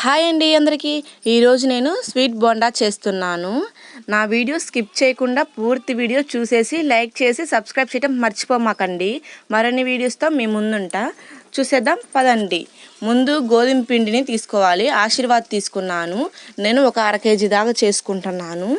Hi అండి అందరికీ. ఈరోజు నేను స్వీట్ బోండా చేస్తున్నాను. నా వీడియో స్కిప్ చేయకుండా పూర్తి వీడియో చూసేసి లైక్ చేసి సబ్స్క్రైబ్ చేయడం మర్చిపోమాకండి. మరిన్ని వీడియోస్తో మీ ముందుంటా. చూసేద్దాం పదండి. ముందు గోధుమ పిండిని తీసుకోవాలి. ఆశీర్వాద్ తీసుకున్నాను. నేను ఒక 1/2 కేజీ దాకా చేసుకుంటున్నాను.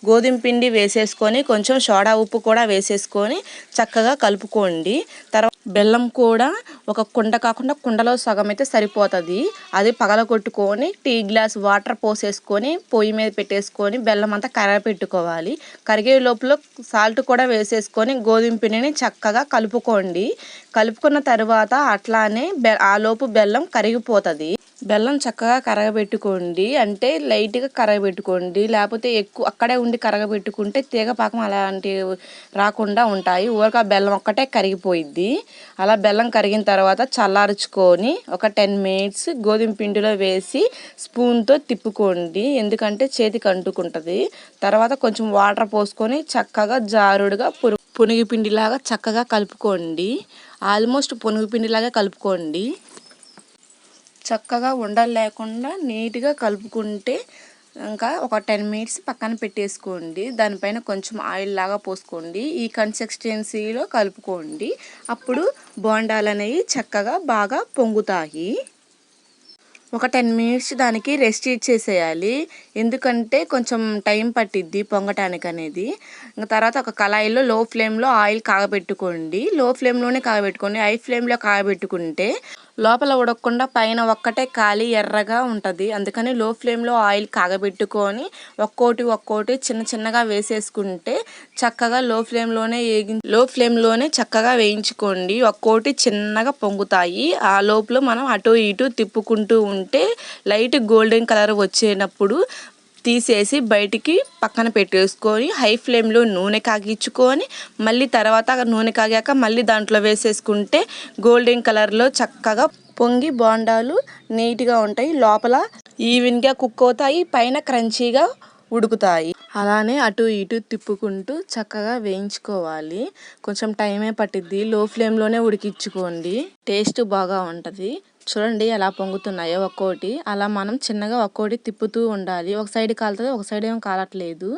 గోధుమ పిండి వేసేసుకొని కొంచెం సోడా ఉప్పు కూడా వేసేసుకొని చక్కగా కలుపుకోండి. తర్వాత బెల్లం కూడా ఒక కుండ కాకుండా కుండలో సగం అయితే సరిపోతుంది. అది పగలగొట్టుకొని టీ గ్లాస్ వాటర్ పోసేసుకొని పొయ్యి మీద పెట్టేసుకొని బెల్లం అంతా కరగపెట్టుకోవాలి. కరిగే లోపల సాల్ట్ కూడా వేసేసుకొని గోధుమ పిండిని చక్కగా కలుపుకోండి. కలుపుకున్న తర్వాత అట్లానే ఆలోపు బెల్లం కరిగిపోతుంది. బెల్లం చక్కగా కరగబెట్టుకోండి. అంటే లైట్గా కరగబెట్టుకోండి, లేకపోతే ఎక్కువ అక్కడే ఉండి కరగబెట్టుకుంటే తీగ పాకం అలాంటివి రాకుండా ఉంటాయి. ఊరక బెల్లం ఒక్కటే కరిగిపోయిద్ది. అలా బెల్లం కరిగిన తర్వాత చల్లార్చుకొని ఒక 10 మినిట్స్ గోధుమ పిండిలో వేసి స్పూన్తో తిప్పుకోండి, ఎందుకంటే చేతికి అంటుకుంటుంది. తర్వాత కొంచెం వాటర్ పోసుకొని చక్కగా జారుడుగా పునుగు పిండిలాగా చక్కగా కలుపుకోండి. ఆల్మోస్ట్ పునుగు పిండిలాగా కలుపుకోండి. చక్కగా ఉండలు లేకుండా నీట్గా కలుపుకుంటే ఇంకా ఒక 10 మినిట్స్ పక్కన పెట్టేసుకోండి. దానిపైన కొంచెం ఆయిల్ లాగా పోసుకోండి. ఈ కన్సిస్టెన్సీలో కలుపుకోండి. అప్పుడు బోండాలు అనేవి చక్కగా బాగా పొంగుతాయి. ఒక 10 మినిట్స్ దానికి రెస్ట్ ఇచ్చేసేయాలి, ఎందుకంటే కొంచెం టైం పట్టిద్ది పొంగటానికి అనేది. ఇంకా తర్వాత ఒక కళాయిలో లో ఫ్లేమ్లో ఆయిల్ కాగబెట్టుకోండి. లో ఫ్లేమ్లోనే కాగబెట్టుకోండి. హై ఫ్లేమ్లో కాగబెట్టుకుంటే లోపల ఉడకకుండా పైన ఒక్కటే కాలి ఎర్రగా ఉంటుంది. అందుకని లో ఫ్లేమ్లో ఆయిల్ కాగబెట్టుకొని ఒక్కోటి చిన్న చిన్నగా వేసేసుకుంటే చక్కగా లో ఫ్లేమ్లోనే చక్కగా వేయించుకోండి. ఒక్కోటి చిన్నగా పొంగుతాయి. ఆ లోపల మనం అటు ఇటు తిప్పుకుంటూ ఉంటే లైట్ గోల్డెన్ కలర్ వచ్చేటప్పుడు తీసేసి బయటికి పక్కన పెట్టేసుకొని హై ఫ్లేమ్లో నూనె కాగించుకొని మళ్ళీ తర్వాత నూనె కాగాక మళ్ళీ దాంట్లో వేసేసుకుంటే గోల్డెన్ కలర్లో చక్కగా పొంగి బోండాలు నీట్గా ఉంటాయి. లోపల ఈవెన్గా కుక్ అవుతాయి, పైన క్రంచీగా ఉడుకుతాయి. అలానే అటు ఇటు తిప్పుకుంటూ చక్కగా వేయించుకోవాలి. కొంచెం టైమే పట్టిద్ది. లో ఫ్లేమ్లోనే ఉడికించుకోండి, టేస్ట్ బాగా ఉంటుంది. చూడండి ఎలా పొంగుతున్నాయో ఒక్కోటి. అలా మనం చిన్నగా ఒక్కోటి తిప్పుతూ ఉండాలి. ఒక సైడ్ కాలుతుంది, ఒక సైడ్ ఏం కాలట్లేదు.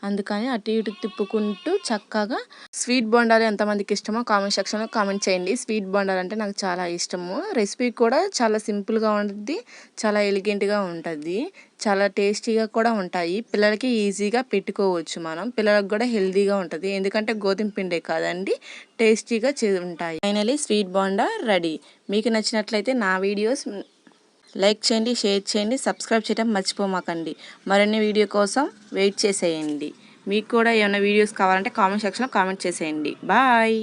అందుకని అటు ఇటు తిప్పుకుంటూ చక్కగా. స్వీట్ బోండాలు ఎంతమందికి ఇష్టమో కామెంట్ సెక్షన్లో కామెంట్ చేయండి. స్వీట్ బోండాలు అంటే నాకు చాలా ఇష్టము. రెసిపీ కూడా చాలా సింపుల్గా ఉంటుంది, చాలా ఎలిగెంట్గా ఉంటుంది, చాలా టేస్టీగా కూడా ఉంటాయి. పిల్లలకి ఈజీగా పెట్టుకోవచ్చు మనం. పిల్లలకు కూడా హెల్తీగా ఉంటుంది, ఎందుకంటే గోధుమ పిండే కాదండి, టేస్టీగా ఉంటాయి. Finally sweet bonda ready. మీకు నచ్చినట్లయితే నా వీడియోస్ లైక్ చేయండి, షేర్ చేయండి, సబ్స్క్రైబ్ చేయడం మర్చిపోమాకండి. మరిన్ని వీడియో కోసం వెయిట్ చేసేయండి. మీకు కూడా ఏమైనా వీడియోస్ కావాలంటే కామెంట్ సెక్షన్లో కామెంట్ చేసేయండి. బాయ్.